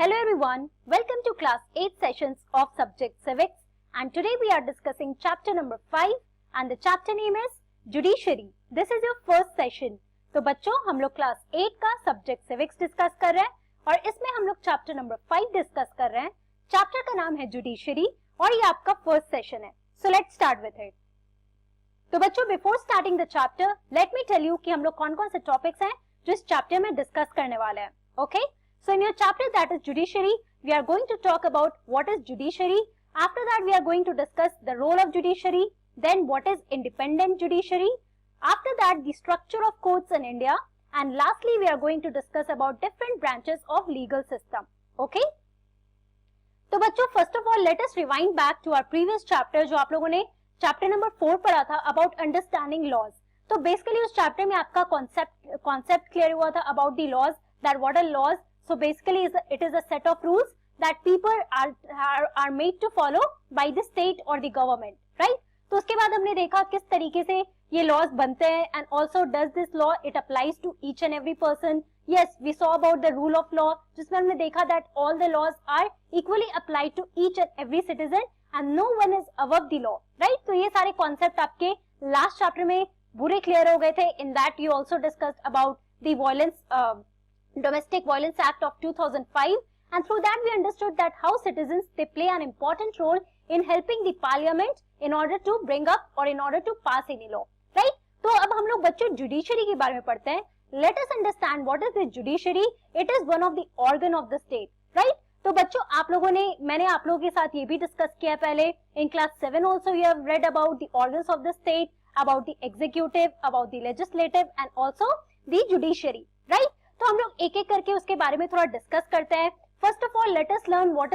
Hello everyone, welcome to class 8 sessions of subject civics and today we are discussing chapter number 5 and the chapter name is Judiciary. This is your first session. तो बच्चों हम लोग class 8 का subject civics discuss कर रहे हैं और इसमें हम लोग चैप्टर नंबर 5 डिस्कस कर रहे हैं. चैप्टर का नाम है जुडिशरी और ये आपका फर्स्ट सेशन है. So let's start with it. तो बच्चों before starting the chapter let me tell you कि हम लोग कौन कौन से टॉपिक्स हैं जो इस चैप्टर में डिस्कस करने वाले हैं. Okay, so in your chapter that is judiciary, we are going to talk about what is judiciary. After that we are going to discuss the role of judiciary, then what is independent judiciary. After that the structure of courts in India and lastly we are going to discuss about different branches of legal system. Okay, तो बच्चों first of all let us rewind back to our previous chapter जो आप लोगों ने chapter number 4 पढ़ा था about understanding laws. तो basically उस चैप्टर में आपका कॉन्सेप्ट क्लियर हुआ था about the laws, that what are laws. So basically it is a set of rules that people are made to follow by the state or the government, right? तो उसके बाद हमने देखा किस तरीके से ये laws बनते हैं and also does this law it applies to each and every person. Yes, we saw about the rule of law जिसमें हमने देखा that all the laws are equally applied to each and every citizen and no one is above the law, right? तो ये सारे concept आपके last chapter में पूरे clear हो गए थे. In that you also discussed about the violence Domestic Violence Act of 2005 and through that we understood that how citizens they play an important role in helping the parliament in order to bring up or in order to pass any law, right? तो अब हम लोग बच्चों judiciary के बारे में पढ़ते हैं. Let us understand what is the judiciary. It is one of the organ of the state, right? तो बच्चों आप लोगों ने मैंने आप लोगों के साथ ये भी डिस्कस किया पहले. In class 7 also you have read about the organs of the state, about the executive, about the legislative and also the judiciary, right? तो हम लोग एक एक करके उसके बारे में थोड़ा डिस्कस करते हैं. First of all let us learn what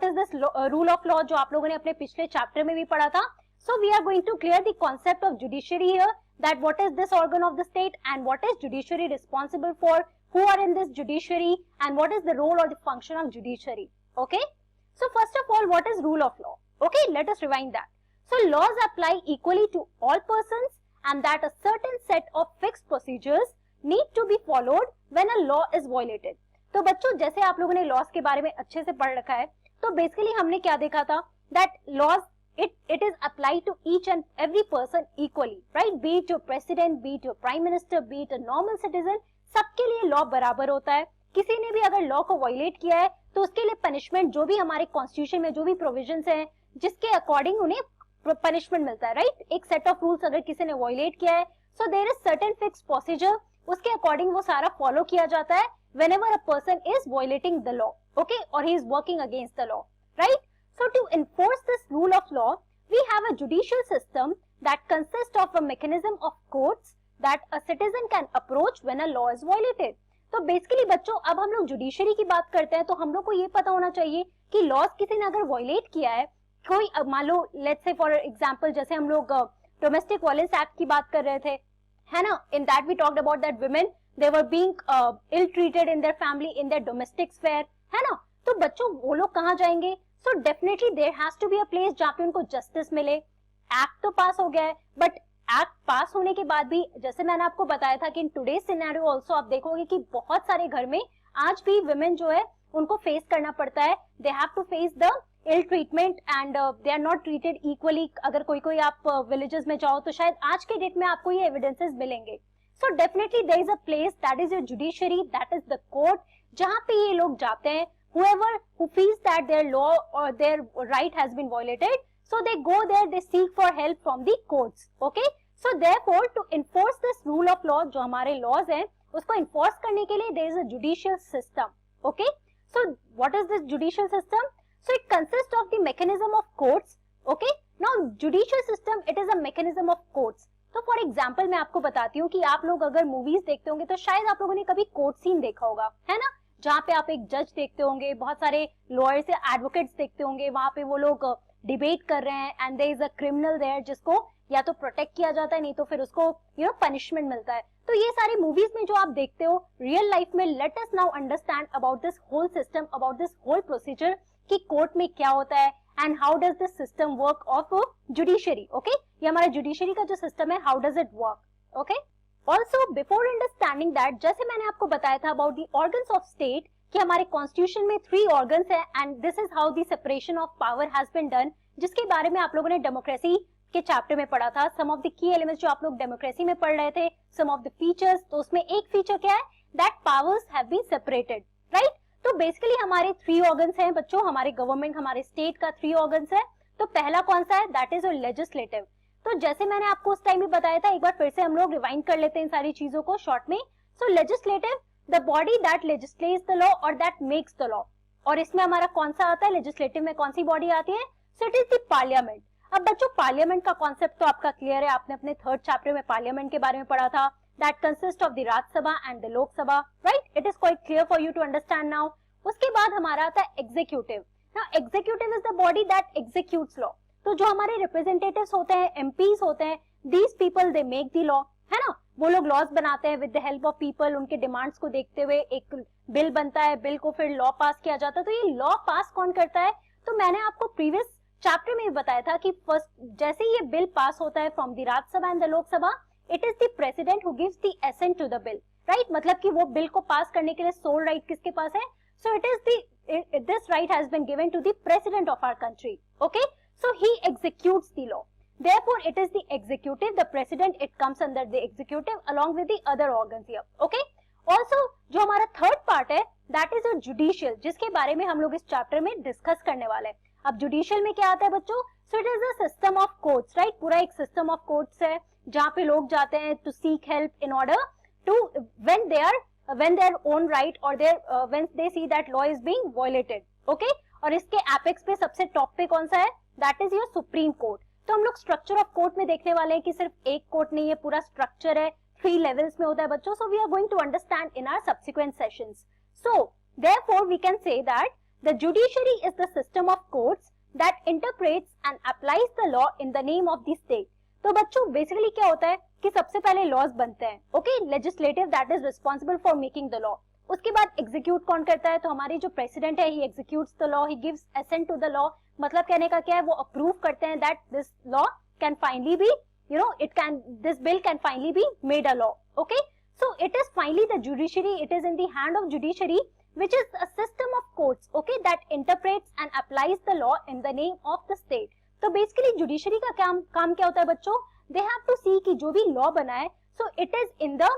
is this rule of law जो आप लोगों ने अपने पिछले चैप्टर में भी पढ़ा था. So we are going to clear the concept of judiciary here, that what is this organ of the state and what is judiciary responsible for, who are in this judiciary and what is the role और the function of judiciary. Okay, so first of all what is rule of law. Okay, let us rewind that. So laws apply equally to all persons and that a certain set of fixed procedures need to be followed when a law is violated. तो बच्चों जैसे आप लोगों ने laws के बारे में अच्छे से पढ़ रखा है तो बेसिकली हमने क्या देखा था that laws it is applied to each and every person equally, right? Be it your president, be it your prime minister, be it a normal citizen, सबके लिए लॉ बराबर होता है. किसी ने भी अगर लॉ को वायलेट किया है तो उसके लिए पनिशमेंट जो भी हमारे कॉन्स्टिट्यूशन में जो भी प्रोविजंस हैं जिसके अकॉर्डिंग उन्हें पनिशमेंट मिलता है, राइट? एक सेट ऑफ रूल्स अगर किसी ने वायलेट किया है so there is certain fixed procedure, उसके अकॉर्डिंग वो सारा फॉलो किया जाता है whenever a person is violating the law, okay, or he is working against the law, right? So to enforce this rule of law we have a judicial system that consists of a mechanism of courts that a citizen can approach when a law is violated. तो basically बच्चों अब हम लोग judiciary की बात करते हैं तो हम लोग को ये पता होना चाहिए कि लॉज किसी ने अगर वायलेट किया है, कोई मान लो लेट्स से फॉर एग्जांपल जैसे हम लोग डोमेस्टिक वायलेंस एक्ट की बात कर रहे थे, है ना? In that we talked about that women they were being ill treated in their family in their domestic sphere, है ना? तो बच्चों वो लोग कहाँ जाएंगे? So definitely there has to be a place जहाँ पे उनको जस्टिस मिले. एक्ट तो पास हो गया है बट एक्ट पास होने के बाद भी जैसे मैंने आपको बताया था कि इन टुडे सिनेरियो ऑल्सो आप देखोगे कि बहुत सारे घर में आज भी वुमेन जो है उनको फेस करना पड़ता है. They have to face the ill treatment and they are not treated equally. अगर कोई आप विलेजेस में जाओ तो शायद आज के डेट में आपको ये एविडेंसेस मिलेंगे. So definitely there is a place that is your judiciary, that is the court, जहां पे ये लोग जाते हैं whoever who feels that their law or their right has been violated, so they go there, they seek for help from the courts. Okay, so therefore to enforce this rule of law जो हमारे laws हैं उसको enforce करने के लिए there is a judicial system. Okay, so what is this judicial system? So it consists of the mechanism of courts. Okay, now judicial system it is a mechanism of courts. तो for example मैं आपको बताती हूँ कि आप लोग अगर movies देखते होंगे तो शायद आप लोगों ने कभी कोर्ट सीन देखा होगा, है ना? जहाँ पे आप एक जज देखते होंगे, बहुत सारे लॉयर्स या एडवोकेट्स देखते होंगे, वहां पे वो लोग डिबेट कर रहे हैं and there is a criminal there जिसको या तो प्रोटेक्ट किया जाता है नहीं तो फिर उसको पनिशमेंट मिलता है. तो ये सारी मूवीज में जो आप देखते हो रियल लाइफ में let us now understand about this whole system, about this whole procedure कि कोर्ट में क्या होता है and how does this system work of judiciary. Okay, ये हमारा जुडिशरी का जो सिस्टम है how does it work. Okay, also before understanding that जैसे मैंने आपको बताया था about the organs of state कि हमारे कॉन्स्टिट्यूशन में 3 ऑर्गन्स है and this is how the separation of power has been done, जिसके बारे में आप लोगों ने डेमोक्रेसी के चैप्टर में पढ़ा था. सम ऑफ द की एलिमेंट्स जो आप लोग डेमोक्रेसी में पढ़ रहे थे, सम ऑफ द फीचर्स, तो उसमें एक फीचर क्या है, that powers have been separated, right. तो बेसिकली हमारे 3 ऑर्गन्स हैं बच्चों, हमारे गवर्नमेंट, हमारे स्टेट का 3 ऑर्गन्स है. तो पहला कौन सा है, दैट इज योर लेजिस्लेटिव. तो जैसे मैंने आपको उस टाइम भी बताया था, एक बार फिर से हम लोग रिवाइंड कर लेते हैं इन सारी चीजों को शॉर्ट में. So legislative, the body that legislates the law और दैट मेक्स द लॉ. और इसमें हमारा कौन सा आता है, लेजिस्लेटिव में कौन सी बॉडी आती है, so it is the parliament. अब बच्चों पार्लियामेंट का कॉन्सेप्ट तो आपका क्लियर है, आपने अपने 3rd चैप्टर में पार्लियामेंट के बारे में पढ़ा था. That consist of the Rajya Sabha and the Lok Sabha, right. It is quite clear for you to understand now. उसके बाद हमारा आता है executive. Now executive is the body that executes law. तो जो हमारे रिप्रेजेंटेटिव्स होते हैं, एमपीज होते हैं, these people they make the law, है ना. वो लोग लॉज बनाते हैं with the help of people. उनके डिमांड्स को देखते हुए एक बिल बनता है, बिल को फिर लॉ पास किया जाता है. तो ये लॉ पास कौन करता है, तो मैंने आपको प्रीवियस चैप्टर में भी बताया था कि फर्स्ट जैसे ये बिल पास होता है from the Rajya Sabha and the Lok Sabha, it is the president who gives the assent to the bill, right. मतलब कि वो बिल को पास करने के लिए सोल राइट किसके पास है, so it is this right has been given to the president of our country, okay. So he executes the law. Therefore, it is the executive, the president. It comes under the executive along with the other organs here. Okay. Also, जो हमारा 3rd part है, that is a judicial, जिसके बारे में हम लोग इस chapter में डिस्कस करने वाले हैं. अब जुडिशियल में क्या आता है बच्चों, so it is a system of courts, right. पूरा एक सिस्टम ऑफ कोर्ट्स है जहाँ पे लोग जाते हैं to seek help in order to when their own right or their when they see that law is being violated. Okay. और इसके एपेक्स पे सबसे टॉप पे कौन सा है, that is your supreme court. तो हम लोग स्ट्रक्चर ऑफ कोर्ट में देखने वाले हैं कि सिर्फ एक कोर्ट नहीं है, पूरा स्ट्रक्चर है, 3 लेवल्स में होता है बच्चों. So we are going to understand in our subsequent sessions. So therefore we can say that the judiciary is the system of courts that interprets and applies the law in the name of the state. तो बच्चों basically क्या होता है कि सबसे पहले laws बनते हैं, okay. Legislative that is responsible for making the law. उसके बाद एग्जीक्यूट कौन करता है, तो हमारे जो प्रेसिडेंट है, he executes the law, he gives assent to the law. मतलब कहने का क्या है, वो अप्रूव करते हैं that this law can finally be, you know, it can, this bill can finally be made a law, okay. So it is finally the judiciary, it is in the hand of judiciary which is a system of courts, okay, that interprets and applies the law in the name of the state. तो basically judiciary का काम क्या होता है बच्चों, दे have to सी कि जो भी लॉ बना है, so it is in the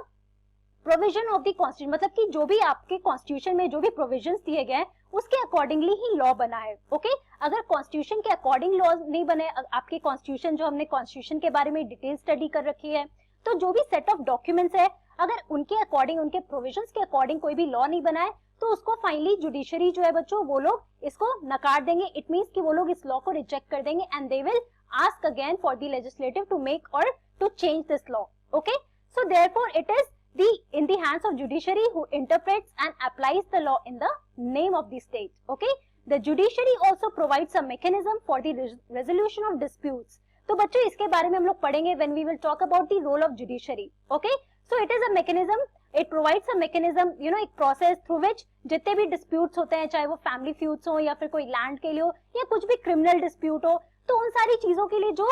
provision of the constitution. मतलब कि जो भी आपके कॉन्स्टिट्यूशन में जो भी प्रोविजंस दिए गए हैं उसके अकॉर्डिंगली ही लॉ बना है, ओके. अगर कॉन्स्टिट्यूशन के अकॉर्डिंग लॉ नहीं बने, आपके कॉन्स्टिट्यूशन जो हमने कॉन्स्टिट्यूशन के बारे में डिटेल स्टडी कर रखी है, तो जो भी सेट ऑफ डॉक्यूमेंट्स है, अगर उनके अकॉर्डिंग, उनके प्रोविजंस के अकॉर्डिंग कोई भी लॉ नहीं बना है, तो उसको फाइनली जुडिशरी जो है बच्चों, वो लोग इसको नकार देंगे. इट मींस कि वो लोग इस लॉ को रिजेक्ट कर देंगे and they will ask again for the legislative to make और to change this law, okay. So therefore it is in the hands of judiciary who interprets and applies the law in the name of the state, okay. The judiciary also provides a mechanism for the resolution of disputes. तो बच्चों इसके बारे में हम लोग पढ़ेंगे when we will talk about the role of judiciary, okay. So it is a mechanism, it provides a mechanism, you know, एक process through which जितने भी disputes होते हैं, चाहे वो family feuds हो या फिर कोई land के लिए हो या कुछ भी criminal dispute हो, तो उन सारी चीजों के लिए जो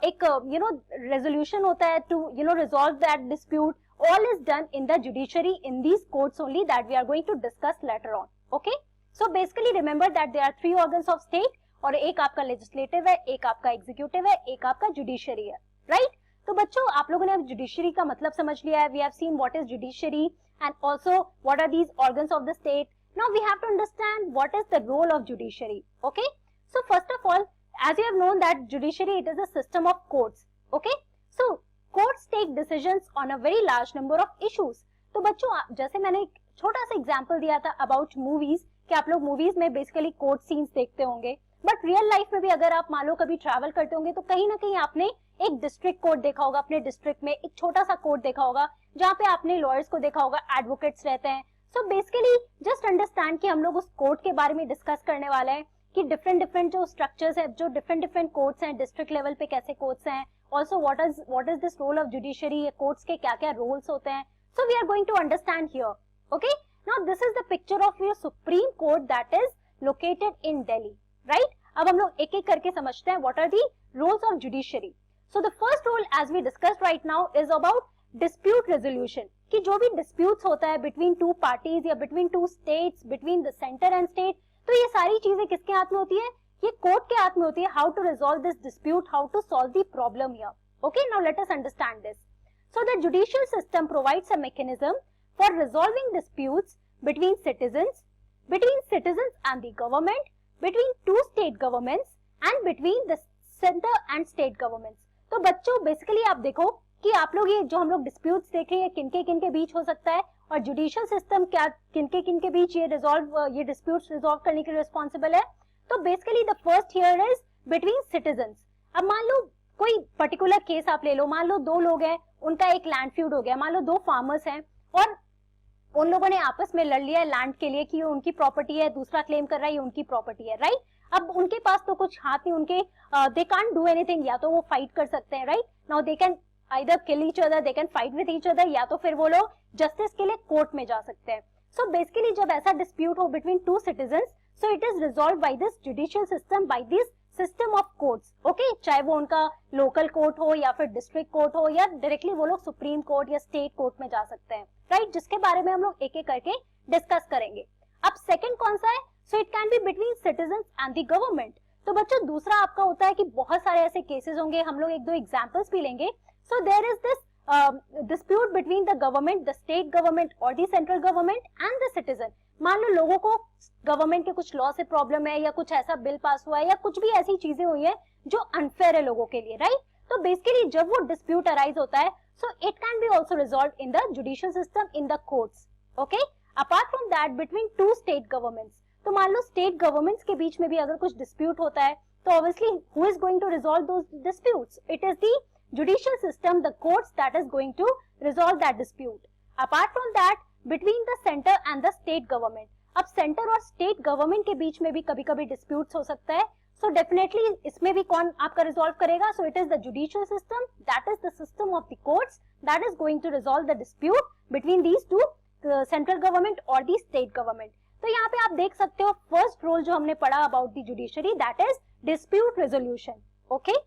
एक you know resolution होता है to you know resolve that dispute, all is done in the judiciary in these courts only that we are going to discuss later on, okay. So basically remember that there are 3 organs of state और एक आपका legislative है, एक आपका executive है, एक आपका judiciary है, right. तो बच्चों आप लोगों ने अब judiciary का मतलब समझ लिया है. We have seen what is judiciary and also what are these organs of the state. Now we have to understand what is the role of judiciary, okay. So first of all, as you have known that judiciary, it is a system of courts, okay. So courts take decisions on a very large number of issues. तो बच्चों जैसे मैंने एक छोटा सा example दिया था about movies कि आप लोग मूवीज में बेसिकली कोर्ट सीन्स देखते होंगे, बट रियल लाइफ में भी अगर आप मान लो कभी ट्रैवल करते होंगे तो कहीं ना कहीं आपने एक डिस्ट्रिक्ट कोर्ट देखा होगा, अपने डिस्ट्रिक्ट में एक छोटा सा कोर्ट देखा होगा जहाँ पे आपने लॉयर्स को देखा होगा, एडवोकेट्स रहते हैं. सो बेसिकली जस्ट अंडरस्टैंड कि हम लोग उस कोर्ट के बारे में डिस्कस करने वाले हैं कि डिफरेंट जो स्ट्रक्चर्स है, जो डिफरेंट कोर्ट्स हैं, डिस्ट्रिक्ट लेवल पे कैसे कोर्ट्स हैं, also what is this role of judiciary, courts के क्या क्या roles होते हैं. So we are going to understand here, okay. Now this is the picture of your Supreme Court that is located in Delhi, right. अब हम लोग एक एक करके समझते हैं what are the roles of judiciary. So the first role as we discussed right now is about dispute resolution, कि जो भी डिस्प्यूट्स होता है बिटवीन टू पार्टीज या between two states, between the centre and state, तो ये सारी चीजें किसके हाथ में होती है? ये कोर्ट के हाथ में होती है. How to resolve this dispute, how to solve the problem here. Okay, now let us understand this. So the judicial system provides a mechanism for resolving disputes between citizens and the government, between two state governments and between the center and state governments. तो बच्चों basically आप देखो कि आप लोग ये जो हम लोग डिस्प्यूट्स देख रहे हैं किनके बीच हो सकता है, और जुडिशियल सिस्टम क्या किनके बीच ये डिस्प्यूट्स रिजॉल्व करने के लिए रिस्पॉन्सिबल है. तो basically the first here is between citizens. अब मान लो कोई पर्टिकुलर केस आप ले लो, मान लो दो लोग हैं, उनका एक लैंड फ्यूड हो गया, मान लो दो फार्मर्स हैं और उन लोगों ने आपस में लड़ लिया है लैंड के लिए कि उनकी प्रॉपर्टी है, दूसरा क्लेम कर रहा है ये उनकी प्रॉपर्टी है, राइट. अब उनके पास तो कुछ हाथ नहीं, उनके दे कांट डू एनीथिंग. या तो वो फाइट कर सकते हैं, right. Now they can either kill each other, they can fight with each other, या तो फिर वो लोग जस्टिस के लिए कोर्ट में जा सकते हैं. सो बेसिकली जब ऐसा डिस्प्यूट हो between two citizens, so it is resolve by this judicial system, by this system of courts. Okay, चाहे वो उनका लोकल कोर्ट हो या फिर डिस्ट्रिक्ट कोर्ट हो या डायरेक्टली वो लोग सुप्रीम कोर्ट या स्टेट कोर्ट में जा सकते हैं, राइट. जिसके बारे में हम लोग एक एक करके डिस्कस करेंगे. अब सेकंड कौन सा है? So it can be between citizens and the government. तो बच्चों दूसरा आपका होता है कि बहुत सारे ऐसे केसेस होंगे, हम लोग एक दो एग्जांपल्स भी लेंगे. So there is this dispute between the government, the state government or the central government and the citizen. मान लो लोगों को गवर्नमेंट के कुछ लॉ से प्रॉब्लम है या कुछ ऐसा बिल पास हुआ है या कुछ भी ऐसी चीजें हुई है जो अनफेयर है लोगों के लिए, राइट. तो बेसिकली जब वो डिस्प्यूट अराइज होता है, so it can be also resolve in the judicial system in the courts. Okay, apart from that between two state governments. तो मान लो स्टेट गवर्नमेंट्स के बीच में भी अगर कुछ डिस्प्यूट होता है तो obviously who is going to resolve those disputes? It is the judicial system, the courts that is going to resolve that dispute. Apart from that, between the center and the state government. अब center और state government के बीच में भी कभी-कभी disputes हो सकता है. So definitely इसमें भी कौन आपका resolve करेगा? So it is the judicial system, that is the system of the courts that is going to resolve the dispute between these two, the central government or the state government. तो यहाँ पे आप देख सकते हो first role जो हमने पढ़ा about the judiciary, that is dispute resolution. Okay?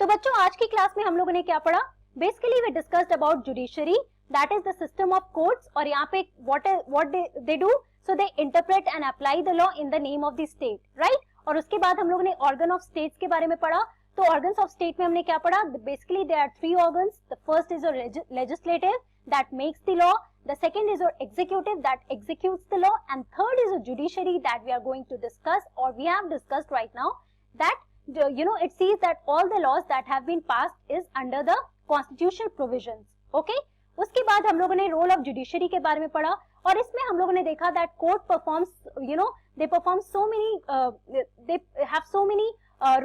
तो बच्चों आज की क्लास में हम लोगों ने क्या पढ़ा? Basically we discussed about judiciary, that is the system of courts. और यहाँ पे what they do, so they interpret and apply the law in the name of the state, right. और उसके बाद हम लोगों ने ऑर्गन ऑफ स्टेट्स के बारे में पढ़ा. तो ऑर्गन्स ऑफ स्टेट में हमने क्या पढ़ा? Basically there are three organs. The first is your legislative that makes the law, the second is your executive that executes the law, and third is your judiciary that we are going to discuss और we have discussed right now. That it sees that all the laws that have been passed is under the constitutional provisions. Okay, उसके बाद हम लोगों ने role of judiciary के बारे में पढ़ा और इसमें हम लोगों ने देखा that court performs, they perform so many, they have so many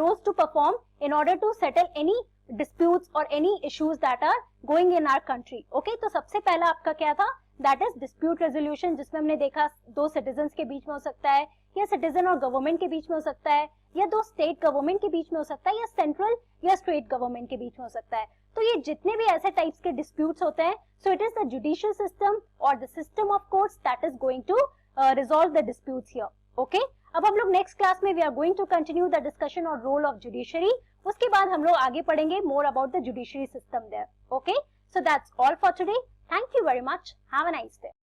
roles to perform in order to settle any disputes or any issues that are going in our country. Okay, तो सबसे पहला आपका क्या था? That is dispute resolution, जिसमें हमने देखा दो सिटीजन्स के बीच में हो सकता है या सिटीजन और गवर्नमेंट के बीच में हो सकता है या दो स्टेट गवर्नमेंट के बीच में हो सकता है या सेंट्रल या स्टेट गवर्नमेंट के बीच में हो सकता है. तो ये जितने भी ऐसे टाइप्स के डिस्प्यूट्स होते हैं, so it is the judicial system और the system of courts that is going to resolve the disputes here. Okay, अब हम लोग नेक्स्ट क्लास में we are going to continue the discussion on role of judiciary. उसके बाद हम लोग आगे पढ़ेंगे more about the judiciary system there. Okay, so that's all for today. Thank you very much. Have a nice day.